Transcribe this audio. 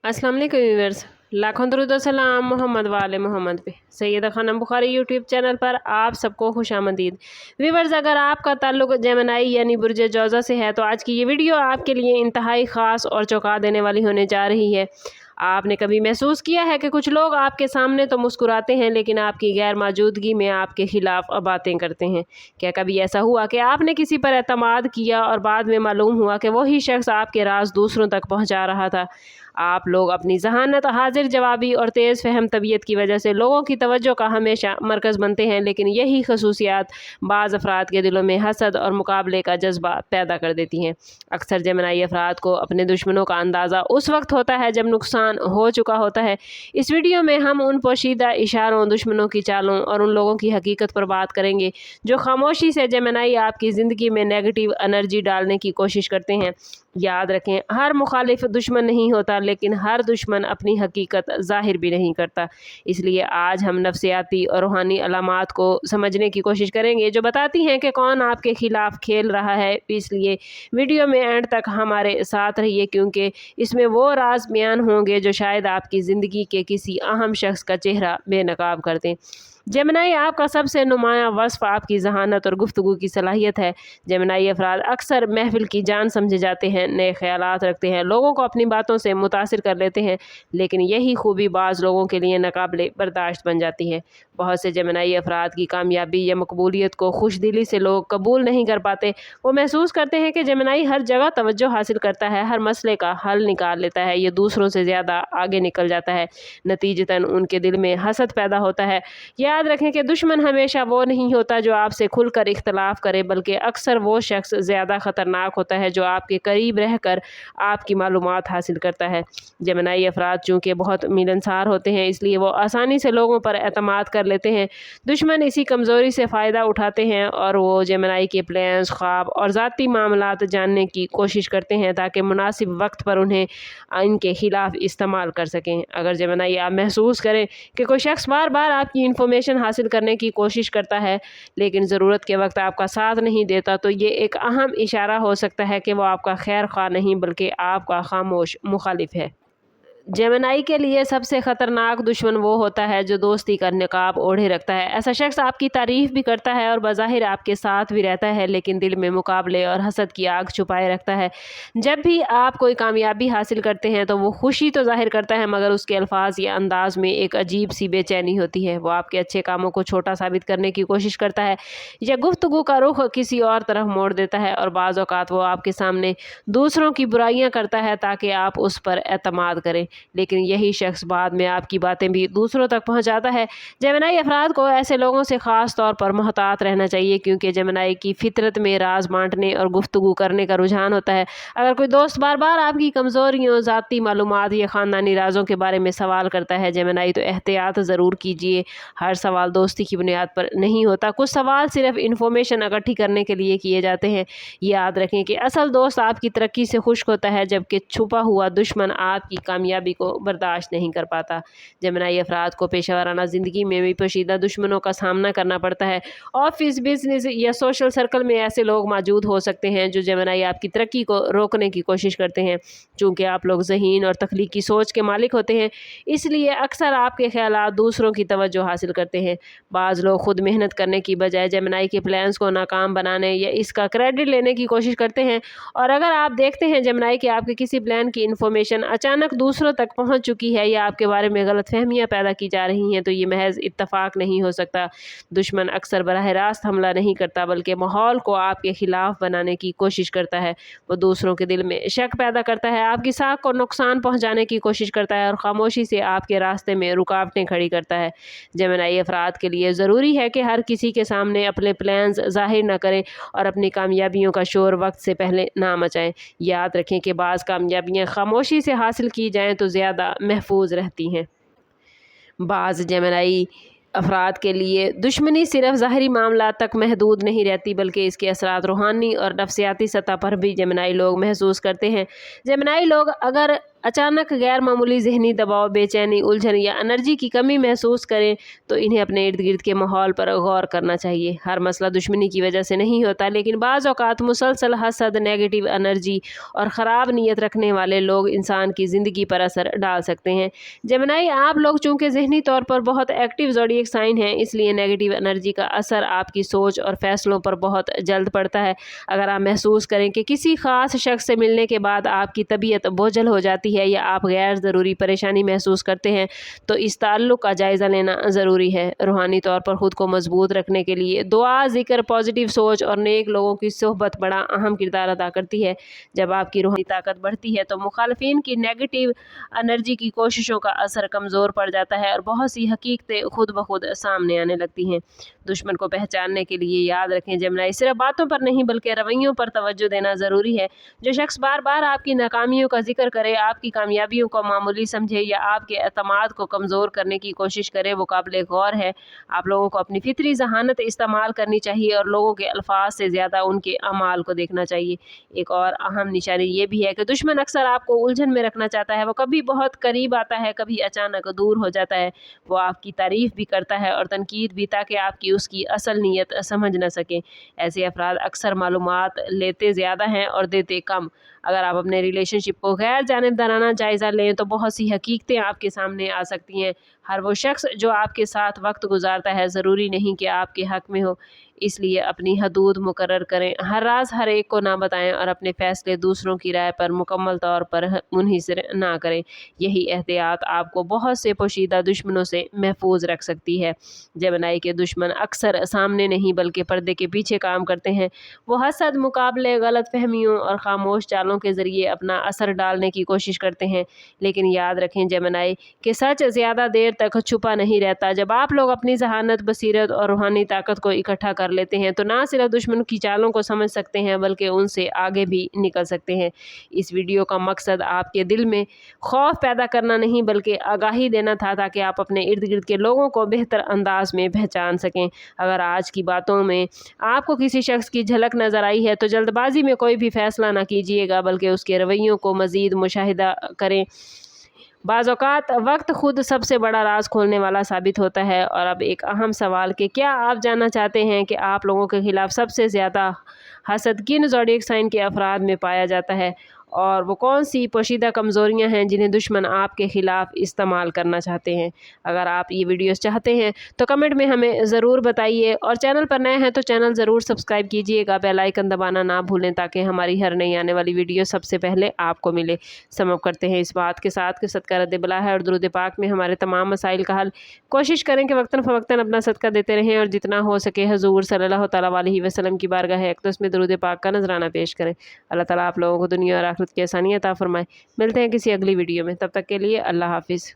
अस्सलाम वालेकुम व्यूअर्स, लाखों दरूद और सलाम मोहम्मद वाले मोहम्मद पे। सैयदा खानम बुखारी यूट्यूब चैनल पर आप सबको खुशामदीद। व्यूअर्स, अगर आपका ताल्लुक जेमिनी यानी बुर्ज जौज़ा से है तो आज की ये वीडियो आपके लिए इंतहाई ख़ास और चौंका देने वाली होने जा रही है। आपने कभी महसूस किया है कि कुछ लोग आपके सामने तो मुस्कुराते हैं लेकिन आपकी गैर मौजूदगी में आपके खिलाफ बातें करते हैं? क्या कभी ऐसा हुआ कि आपने किसी पर एतमाद किया और बाद में मालूम हुआ कि वही शख्स आपके राज दूसरों तक पहुंचा रहा था? आप लोग अपनी जहानत, हाजिर जवाबी और तेज़ फहम तबीयत की वजह से लोगों की तवज्जो का हमेशा मरकज़ बनते हैं, लेकिन यही खसूसियात बाज़ अफराद के दिलों में हसद और मुकाबले का जज्बा पैदा कर देती हैं। अक्सर जेमिनी अफराद को अपने दुश्मनों का अंदाज़ा उस वक्त होता है जब नुकसान हो चुका होता है। इस वीडियो में हम उन पोशीदा इशारों, दुश्मनों की चालों और उन लोगों की हकीकत पर बात करेंगे जो खामोशी से जेमिनी आपकी ज़िंदगी में नेगेटिव एनर्जी डालने की कोशिश करते हैं। याद रखें, हर मुखालिफ दुश्मन नहीं होता, लेकिन हर दुश्मन अपनी हकीकत ज़ाहिर भी नहीं करता। इसलिए आज हम नफ्सियाती और रूहानी अलामात को समझने की कोशिश करेंगे जो बताती हैं कि कौन आपके ख़िलाफ़ खेल रहा है। इसलिए वीडियो में एंड तक हमारे साथ रहिए, क्योंकि इसमें वो राज बयान होंगे जो शायद आपकी ज़िंदगी के किसी अहम शख्स का चेहरा बेनकाब कर दें। जेमिनी आपका सबसे नुमायाँ वस्फ़ आपकी ज़हानत और गुफ्तगू की सलाहियत है। जेमिनी अफराद अक्सर महफिल की जान समझे जाते हैं, नए ख़यालात रखते हैं, लोगों को अपनी बातों से मुतासिर कर लेते हैं, लेकिन यही खूबी बाज़ लोगों के लिए नाकाबिले बर्दाश्त बन जाती है। बहुत से जेमिनी अफराद की कामयाबी या मकबूलियत को खुश दिली से लोग कबूल नहीं कर पाते। वो महसूस करते हैं कि जेमिनी हर जगह तवज्जो हासिल करता है, हर मसले का हल निकाल लेता है, ये दूसरों से ज़्यादा आगे निकल जाता है। नतीजतन उनके दिल में हसद पैदा होता है। याद रखें कि दुश्मन हमेशा वो नहीं होता जो आपसे खुलकर इख्तलाफ करे, बल्कि अक्सर वो शख्स ज़्यादा ख़तरनाक होता है जो आपके करीब रहकर आपकी मालूमात हासिल करता है। जेमिनी अफराद चूँकि बहुत मिलनसार होते हैं, इसलिए वो आसानी से लोगों पर एतमाद कर लेते हैं। दुश्मन इसी कमज़ोरी से फ़ायदा उठाते हैं और वो जेमिनी के प्लान्स, ख्वाब और ज़ाती मामलात जानने की कोशिश करते हैं ताकि मुनासिब वक्त पर उन्हें इनके ख़िलाफ़ इस्तेमाल कर सकें। अगर जेमिनी आप महसूस करें कि कोई शख्स बार बार आपकी इन्फॉर्मेशन हासिल करने की कोशिश करता है लेकिन ज़रूरत के वक्त आपका साथ नहीं देता, तो ये एक अहम इशारा हो सकता है कि वो आपका खैर ख्वाह नहीं बल्कि आपका खामोश मुखालिफ है। जेमिनी के लिए सबसे ख़तरनाक दुश्मन वो होता है जो दोस्ती का निकाब ओढ़े रखता है। ऐसा शख्स आपकी तारीफ़ भी करता है और बज़ाहिर आपके साथ भी रहता है, लेकिन दिल में मुकाबले और हसद की आग छुपाए रखता है। जब भी आप कोई कामयाबी हासिल करते हैं तो वो खुशी तो ज़ाहिर करता है, मगर उसके अल्फाज या अंदाज़ में एक अजीब सी बेचैनी होती है। वो आपके अच्छे कामों को छोटा साबित करने की कोशिश करता है या गुफ्तगू का रुख किसी और तरफ मोड़ देता है, और बाज़ औक़ात वो आपके सामने दूसरों की बुराइयां करता है ताकि आप उस पर एतमाद करें, लेकिन यही शख्स बाद में आपकी बातें भी दूसरों तक पहुंचाता है। जेमिनी अफराद को ऐसे लोगों से ख़ास तौर पर मोहतात रहना चाहिए, क्योंकि जेमिनी की फितरत में राज बांटने और गुफ्तगू करने का रुझान होता है। अगर कोई दोस्त बार बार आपकी कमज़ोरियों, ज़ाती मालूमात या ख़ानदानी राजों के बारे में सवाल करता है जेमिनी, तो एहतियात ज़रूर कीजिए। हर सवाल दोस्ती की बुनियाद पर नहीं होता, कुछ सवाल सिर्फ इन्फॉर्मेशन इकट्ठी करने के लिए किए जाते हैं। याद रखें कि असल दोस्त आपकी तरक्की से खुश होता है, जबकि छुपा हुआ दुश्मन आपकी कामयाबी को बर्दाश्त नहीं कर पाता। जेमिनी अफराद को पेशेवराना ज़िंदगी में भी पोशीदा दुश्मनों का सामना करना पड़ता है। ऑफिस, बिजनेस या सोशल सर्कल में ऐसे लोग मौजूद हो सकते हैं जो जेमिनी आपकी तरक्की को रोकने की कोशिश करते हैं। चूँकि आप लोग ज़हीन और तख्लीकी सोच के मालिक होते हैं, इसलिए अक्सर आपके ख़यालात दूसरों की तवज्जो हासिल करते हैं। बाज़ लोग खुद मेहनत करने की बजाय जेमिनी के प्लान्स को नाकाम बनाने या इसका क्रेडिट लेने की कोशिश करते हैं, और अगर आप देखते हैं जेमिनी कि आपके किसी प्लान की इन्फॉर्मेशन अचानक दूसरों तक पहुंच चुकी है या आपके बारे में गलतफहमियां पैदा की जा रही हैं, तो ये महज इत्तफाक नहीं हो सकता। दुश्मन अक्सर बराह रास्त हमला नहीं करता, बल्कि माहौल को आपके खिलाफ बनाने की कोशिश करता है। वो दूसरों के दिल में शक पैदा करता है, आपकी साख को नुकसान पहुंचाने की कोशिश करता है और खामोशी से आपके रास्ते में रुकावटें खड़ी करता है। जेमिनी अफराद के लिए ज़रूरी है कि हर किसी के सामने अपने प्लान्स ज़ाहिर न करें और अपनी कामयाबियों का शोर वक्त से पहले ना मचाएं। याद रखें कि बाज़ कामयाबियाँ खामोशी से हासिल की जाएँ तो ज़्यादा महफूज रहती हैं। बाज़ जेमिनी अफराद के लिए दुश्मनी सिर्फ ज़ाहरी मामला तक महदूद नहीं रहती, बल्कि इसके असरात रूहानी और नफ्सियाती सतह पर भी जेमिनी लोग महसूस करते हैं। जेमिनी लोग अगर अचानक गैर मामूली जहनी दबाव, बेचैनी, उलझन या एनर्जी की कमी महसूस करें तो इन्हें अपने इर्द गिर्द के माहौल पर गौर करना चाहिए। हर मसला दुश्मनी की वजह से नहीं होता, लेकिन बाज़ औक़ात मुसलसल हसद, नेगेटिव एनर्जी और ख़राब नीयत रखने वाले लोग इंसान की ज़िंदगी पर असर डाल सकते हैं। जेमिनी, आप लोग चूँकि ज़हनी तौर पर बहुत एक्टिव ज़ोडिएक साइन हैं, इसलिए नेगेटिव एनर्जी का असर आपकी सोच और फैसलों पर बहुत जल्द पड़ता है। अगर आप महसूस करें कि किसी ख़ास शख्स से मिलने के बाद आपकी तबीयत बोझल हो जाती है या आप गैर ज़रूरी परेशानी महसूस करते हैं, तो इस ताल्लुक़ का जायज़ा लेना ज़रूरी है। रूहानी तौर पर ख़ुद को मजबूत रखने के लिए दुआ, ज़िक्र, पॉजिटिव सोच और नेक लोगों की सोहबत बड़ा अहम किरदार अदा करती है। जब आपकी रूहानी ताकत बढ़ती है तो मुखालिफिन की नेगेटिव एनर्जी की कोशिशों का असर कमज़ोर पड़ जाता है और बहुत सी हकीकतें खुद ब खुद सामने आने लगती हैं। दुश्मन को पहचानने के लिए याद रखें जेमिनी, सिर्फ बातों पर नहीं बल्कि रवैयों पर तवज्जो देना ज़रूरी है। जो शख्स बार बार आपकी नाकामियों का जिक्र करे, आपकी कामयाबियों को मामूली समझे या आपके एतमाद को कमज़ोर करने की कोशिश करे, वो काबिल गौर है। आप लोगों को अपनी फितरी जहानत इस्तेमाल करनी चाहिए और लोगों के अल्फाज से ज़्यादा उनके अमाल को देखना चाहिए। एक और अहम निशानी ये भी है कि दुश्मन अक्सर आपको उलझन में रखना चाहता है। वो कभी बहुत करीब आता है, कभी अचानक दूर हो जाता है। वो आपकी तारीफ़ भी करता है और तनकीद भी, ताकि आपकी उसकी असल नीयत समझ न सकें। ऐसे अफराद अक्सर मालूमात लेते ज़्यादा हैं और देते कम। अगर आप अपने रिलेशनशिप को गैर जानिबदाराना जायज़ा लें तो बहुत सी हकीकतें आपके सामने आ सकती हैं। हर वो शख्स जो आपके साथ वक्त गुजारता है ज़रूरी नहीं कि आपके हक़ में हो, इसलिए अपनी हदूद मुकर्रर करें। हर राज हर एक को ना बताएं और अपने फ़ैसले दूसरों की राय पर मुकम्मल तौर पर मुनहिसर ना करें। यही एहतियात आपको बहुत से पोशीदा दुश्मनों से महफूज रख सकती है। जेमिनी के दुश्मन अक्सर सामने नहीं बल्कि पर्दे के पीछे काम करते हैं। वो हसद, मुकाबले, गलत फहमियों और खामोश चालों के ज़रिए अपना असर डालने की कोशिश करते हैं। लेकिन याद रखें जेमिनी कि सच ज़्यादा देर तक छुपा नहीं रहता। जब आप लोग अपनी जहानत, बसीरत और रूहानी ताकत को इकट्ठा कर लेते हैं तो ना सिर्फ दुश्मन की चालों को समझ सकते हैं बल्कि उनसे आगे भी निकल सकते हैं। इस वीडियो का मकसद आपके दिल में खौफ पैदा करना नहीं बल्कि आगाही देना था, ताकि आप अपने इर्द गिर्द के लोगों को बेहतर अंदाज में पहचान सकें। अगर आज की बातों में आपको किसी शख्स की झलक नज़र आई है तो जल्दबाजी में कोई भी फैसला ना कीजिएगा, बल्कि उसके रवैयों को मज़ीद मुशाहिदा करें। बाज़ औक़ात वक्त खुद सबसे बड़ा राज खोलने वाला साबित होता है। और अब एक अहम सवाल कि क्या आप जानना चाहते हैं कि आप लोगों के ख़िलाफ़ सबसे ज़्यादा हसद किन ज़ोडिएक साइन के अफराद में पाया जाता है, और वो कौन सी पोशीदा कमज़ोरियाँ हैं जिन्हें दुश्मन आपके ख़िलाफ़ इस्तेमाल करना चाहते हैं। अगर आप ये वीडियोस चाहते हैं तो कमेंट में हमें ज़रूर बताइए, और चैनल पर नए हैं तो चैनल ज़रूर सब्सक्राइब कीजिएगा। बेल आइकन दबाना ना भूलें ताकि हमारी हर नई आने वाली वीडियो सबसे पहले आपको मिले। समअप करते हैं इस बात के साथ कि सदका रद्द बला है और दुरूद पाक में हमारे तमाम मसाइल का हल। कोशिश करें कि वक्तन फ़वक्तन अपना सदका देते रहें और जितना हो सके हुज़ूर सल्लल्लाहु तआला अलैहि वसल्लम की बारगाह अक़दस में दुरूद पाक का नजराना पेश करें। अल्लाह ताला आप लोगों को दुनिया और आखिरत की आसानी अता फरमाए। मिलते हैं किसी अगली वीडियो में, तब तक के लिए अल्लाह हाफ़िज़।